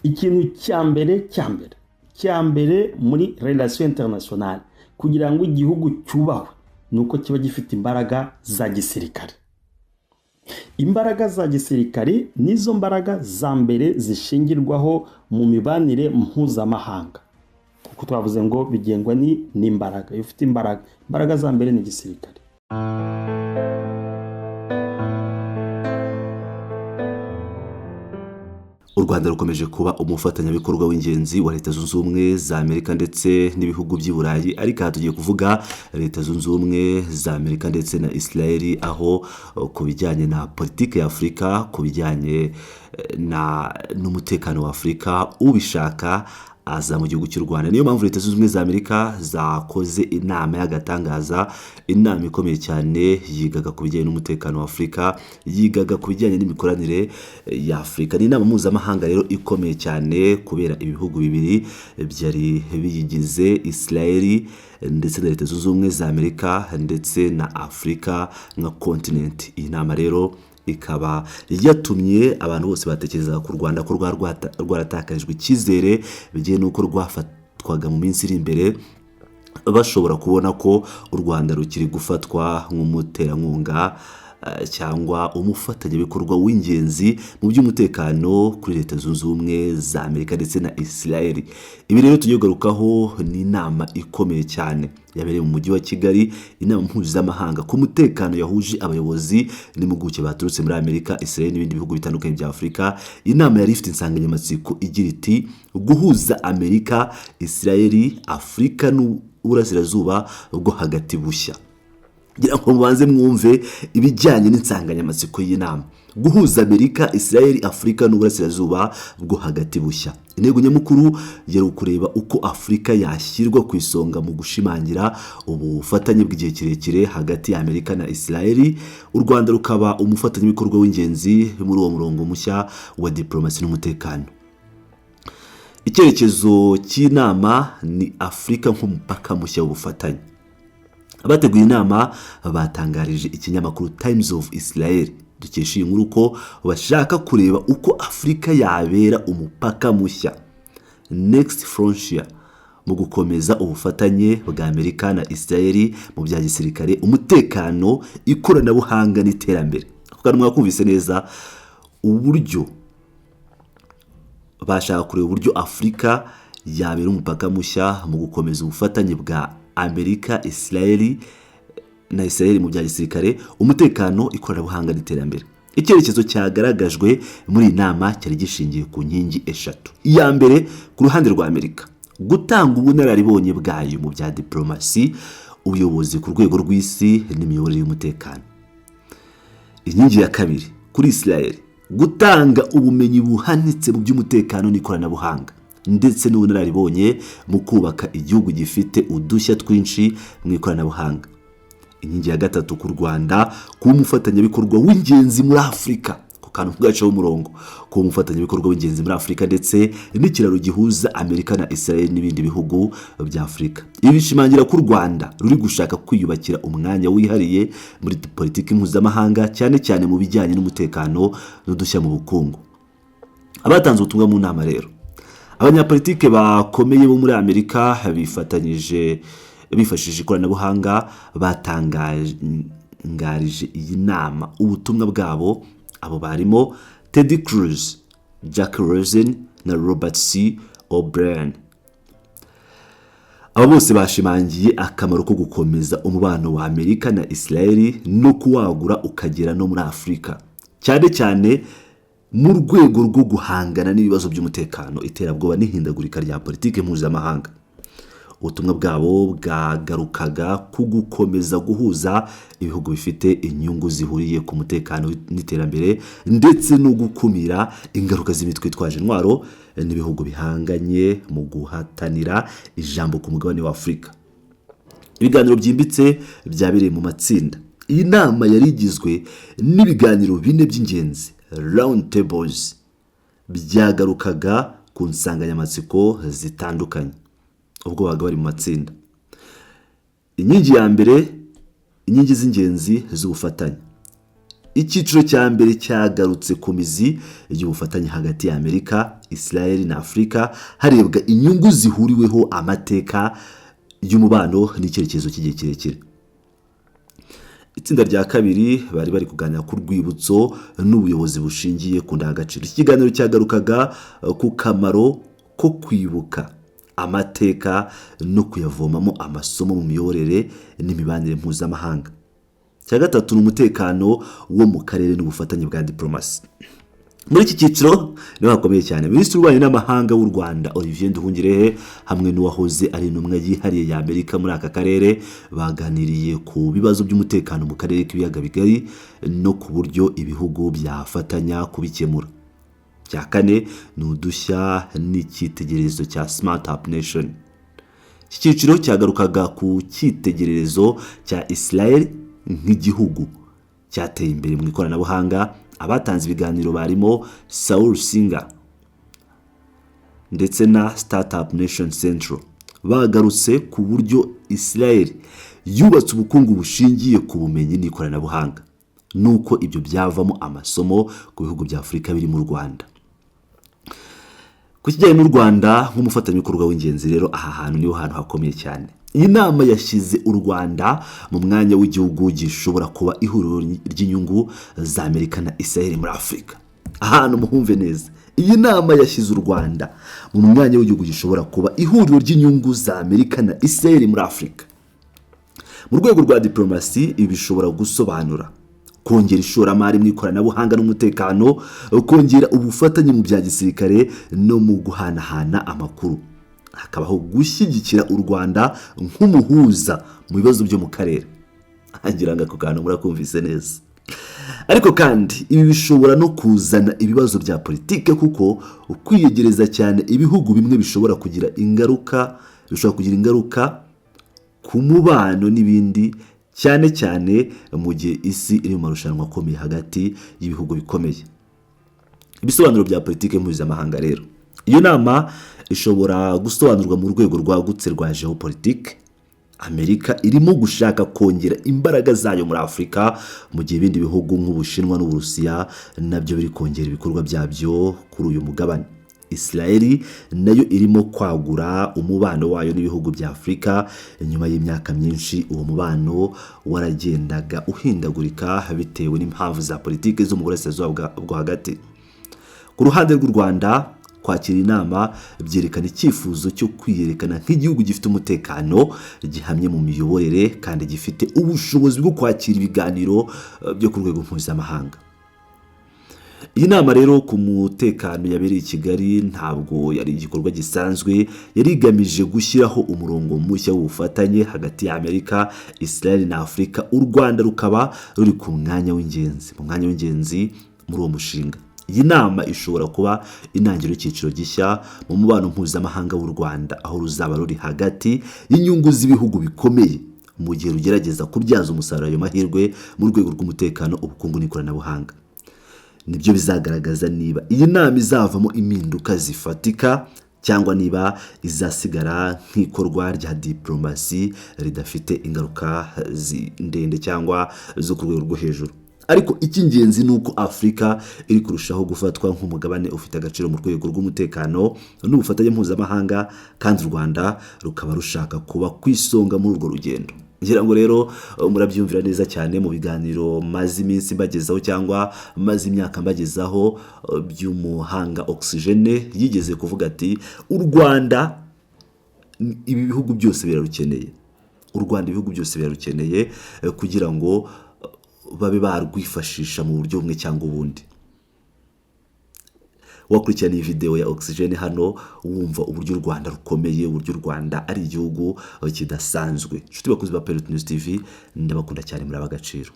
ikintu cya mbere muri relation internationale kugira ngo igihugu cyubahwe nuko kiba gifite imbaraga za gisirikare. Imbaraga za gisirikare nizo mbaraga za mbere zishingirwaho mu mibanire mpuzamahanga, kuko twavuze ngo bigengwa n'imbaraga. Iyo ufite imbaraga za mbere ni gisirikare. U Rwanda rukomeje kuba umufatanyabikorwa w'ingenzi wa Leta Zunze Ubumwe za Amerika ndetse n'ibihugu by'i Burayi, ariko aha tugiye kuvuga Leta Zunze Ubumwe za Amerika ndetse na Israel, aho ku bijyanye na politiki ya Afurika, ku bijyanye n'umutekano wa Afurika, ubishaka aza mu gihugu cy'u Rwanda. Niyo mpamvu Leta Zunze Ubumwe za Amerika zakoze inama y'agatangaza, inama ikomeye cyane yigaga ku bijyanye n'umutekano wa Afurika, yigaga ku bijyanye n'imikoranire ya Afurika. Ni inama mpuzamahanga rero ikomeye cyane kubera ibihugu bibiri byari biyigize, Israel ndetse na Leta Zunze Ubumwe za Amerika ndetse na Afurika nka continent. Iyi nama rero ikaba yatumye abantu bose batekerezaga ku Rwanda ko rwaratakarijwe icyizere bigiye nuko rwafatwaga mu minsi iri imbere, bashobora kubona ko u Rwanda rukiri gufatwa nk'umuterankunga cyangwa umufatanyabikorwa w'ingenzi mu by'umutekano kuri Leta Zunze Ubumwe za Amerika ndetse na Israel. Ibi rero tugiye kugarukaho ni inama ikomeye cyane yabereye mu mujyi wa Kigali, inama mpuzamahanga ku mutekano yahuje abayobozi n'impuguke baturutse muri Amerika, Israel n'ibindi bihugu bitandukanye bya Afurika. Inama yari ifite insanganyamatsiko igira iti guhuza Amerika, Israel, Afurika n'uburasirazuba bwo hagati bushya. Ngira ngo mubanze mwumve ibijyanye n'insanganyamatsiko y'inama: guhuza Amerika, Israel, Afurika n'uburasirazuba bwo hagati bushya. Intego nyamukuru yari kureba uko Afurika yashyirwa ku isonga mu gushimangira ubufatanye bw'igihe kirekire hagati ya Amerika na Israel. U Rwanda rukaba umufatanyabikorwa w'ingenzi muri uwo murongo mushya wa diplomasi n'umutekano. Icyerekezo cy'inama ni Afurika nk'umupaka mushya w'ubufatanye. Abateguye inama batangarije ikinyamakuru Times of Israel dukesha iyi nkuru ko bashaka kureba uko Afurika yabera umupaka mushya, next frontier, mu gukomeza ubufatanye bwa Amerika na Israel mu bya gisirikare, umutekano, ikoranabuhanga n'iterambere. Kuko mwakumvise neza uburyo bashaka kureba uburyo Afurika yabera umupaka mushya mu gukomeza ubufatanye bwa Amerika, Israel na Israel mu bya gisirikare, umutekano, ikoranabuhanga n'iterambere. Icyerekezo cyagaragajwe muri inama cyari gishingiye ku nkingi eshatu. Iya mbere, ku ruhande rwa Amerika, gutanga ubunararibonye bwayo mu bya diplomasi, ubuyobozi ku rwego rw'isi n'imiyoborere y'umutekano. Inkingi ya kabiri, kuri Israel, gutanga ubumenyi buhanitse mu by'umutekano n'ikoranabuhanga ndetse n'ubunararibonye mu kubaka igihugu gifite udushya twinshi mu ikoranabuhanga. Inkingi ya gatatu, ku Rwanda, kuba umufatanyabikorwa w'ingenzi muri Afurika, ku kantu bwacu umurongo, kuba umufatanyabikorwa w'ingenzi muri Afurika ndetse n'ikiraro gihuza Amerika na Israel n'ibindi bihugu bya Afurika. Ibi bishimangira ko u Rwanda ruri gushaka kwiyubakira umwanya wihariye muri politiki mpuzamahanga, cyane cyane mu bijyanye n'umutekano n'udushya mu bukungu. Abatanze ubutumwa mu nama rero, abanyapolitike bakomeye bo muri Amerika bifashishije ikoranabuhanga batangarije iyi nama ubutumwa bwabo. Abo barimo Ted Cruz, Jack Rosen na Robert C. O'Brien. Abo bose bashimangiye akamaro ko gukomeza umubano wa Amerika na Israel no kuwagura ukagera no muri Afurika, cyane cyane mu rwego rwo guhangana n'ibibazo by'umutekano, iterabwoba n'ihindagurika rya politiki mpuzamahanga. Ubutumwa bwabo bwagarukaga ku gukomeza guhuza ibihugu bifite inyungu zihuriye ku mutekano n'iterambere ndetse no gukumira ingaruka z'imitwe itwaje intwaro n'ibihugu bihanganye mu guhatanira ijambo ku mugabane wa Afurika. Ibiganiro byimbitse byabereye mu matsinda. Iyi nama yari igizwe n'ibiganiro bine by'ingenzi, round tables, byagarukaga ku nsanganyamatsiko zitandukanye ubwo baga bari mu matsinda. Inkingi ya mbere, inkingi z'ingenzi z'ubufatanye. icyiciro cya mbere cyagarutse ku mizi y'ubufatanye hagati ya Amerika, Israel na Afurika harebwa inyungu zihuriweho, amateka y'umubano n'icyerekezo cy'igihe kirekire. Itsinda rya kabiri bari kuganira ku rwibutso n'ubuyobozi bushingiye ku ndangagaciro. Iki kiganiro cyagarukaga ku kamaro ko kwibuka amateka no kuyavomamo amasomo mu miyoborere n'imibanire mpuzamahanga. Cya gatatu ni umutekano wo mu karere n'ubufatanye bwa diplomasi. Muri iki cyiciro niho hakomeye cyane Minisitiri w'Ububanyi n'Amahanga w'u Rwanda Olivier Nduhungirehe hamwe n'uwahoze ari intumwa yihariye ya Amerika muri aka karere baganiriye ku bibazo by'umutekano mu karere k'ibiyaga bigari no ku buryo ibihugu byafatanya kubikemura. Cya kane ni udushya n'icyitegererezo cya Smart Up Nation. Iki cyiciro cyagarukaga ku cyitegererezo cya Israel nk'igihugu cyateye imbere mu ikoranabuhanga. Abatanze ibiganiro barimo Saul Singer ndetse na Startup Nation Central bagarutse ku buryo Israel yubatse ubukungu bushingiye ku bumenyi n'ikoranabuhanga nuko ibyo byavamo amasomo ku bihugu bya Afurika biri mu Rwanda. Ku kijyanye n'u Rwanda nk'umufatanyabikorwa w'ingenzi rero aha hantu niho hantu hakomeye cyane. Iyi nama yashyize u Rwanda mu mwanya w'igihugu gishobora kuba ihuriro ry'inyungu za Amerika na Israel muri Afurika. Ahantu muhumve neza, iyi nama yashyize u Rwanda mu mwanya w'igihugu gishobora kuba ihuriro ry'inyungu za Amerika na Israel muri Afurika. Mu rwego rwa diplomasi ibi bishobora gusobanura kongera ishoramari mu ikoranabuhanga n'umutekano, kongera ubufatanye mu bya gisirikare no mu guhanahana amakuru. Hakabaho gushyigikira u Rwanda nk'umuhuza mu bibazo byo mu karere. Agira ngo ako kantu murakumvise neza. Ariko kandi ibi bishobora no kuzana ibibazo bya politike kuko ukwiyegereza cyane ibihugu bimwe bishobora kugira ingaruka ku mubano n'ibindi, cyane cyane mu gihe isi iri mu marushanwa akomeye hagati y'ibihugu bikomeye. Ibisobanuro bya politike mpuzamahanga rero, iyo nama ishobora gusobanurwa mu rwego rwagutse rwa geopolitike. Amerika irimo gushaka kongera imbaraga zayo muri Afurika mu gihe ibindi bihugu nk'Ubushinwa n'Uburusiya nabyo biri kongera ibikorwa byabyo kuri uyu mugabane. Israel nayo irimo kwagura umubano wayo n'ibihugu bya Afurika. Nyuma y'imyaka myinshi uwo mubano waragendaga uhindagurika bitewe n'impamvu za politike zo mu burasirazuba bwo hagati. Ku ruhande rw'u Rwanda, kwakira inama byerekana icyifuzo cyo kwiyerekana nk'igihugu gifite umutekano gihamye mu miyoborere kandi gifite ubushobozi bwo kwakira ibiganiro byo ku rwego mpuzamahanga. Iyi nama rero ku mutekano yabereye i Kigali ntabwo yari igikorwa gisanzwe, yari igamije gushyiraho umurongo mushya w'ubufatanye hagati ya Amerika, Israel na Afurika. U Rwanda rukaba ruri ku mwanya w'ingenzi muri uwo mushinga. Iyi nama ishobora kuba intangiriro y'icyiciro gishya mu mubano mpuzamahanga w'u Rwanda, aho ruzaba ruri hagati y'inyungu z'ibihugu bikomeye mu gihe rugerageza kubyaza umusaruro ayo mahirwe mu rwego rw'umutekano, ubukungu n'ikoranabuhanga. Nibyo bizagaragaza niba iyi nama izavamo impinduka zifatika cyangwa niba izasigara nk'ikorwa rya diplomasi ridafite ingaruka ndende cyangwa zo ku rwego rwo hejuru. Ariko icy'ingenzi ni uko Afurika iri kurushaho gufatwa nk'umugabane ufite agaciro mu rwego rw'umutekano n'ubufatanye mpuzamahanga, kandi u Rwanda rukaba rushaka kuba ku isonga muri urwo rugendo. Ngira ngo rero murabyumvira neza cyane mu biganiro maze iminsi mbagezaho cyangwa maze imyaka mbagezaho by'umuhanga Oxygene yigeze kuvuga ati u Rwanda ibi bihugu byose birarukeneye. U Rwanda ibihugu byose birarukeneye kugira ngo babe barwifashisha mu buryo bumwe cyangwa ubundi. Wakurikirana iyi video ya Oxygene hano wumva uburyo u Rwanda rukomeye, uburyo u Rwanda ari igihugu kidasanzwe. Nshuti bakuzi ba Peloton News TV, ndabakunda cyane muri abagaciro.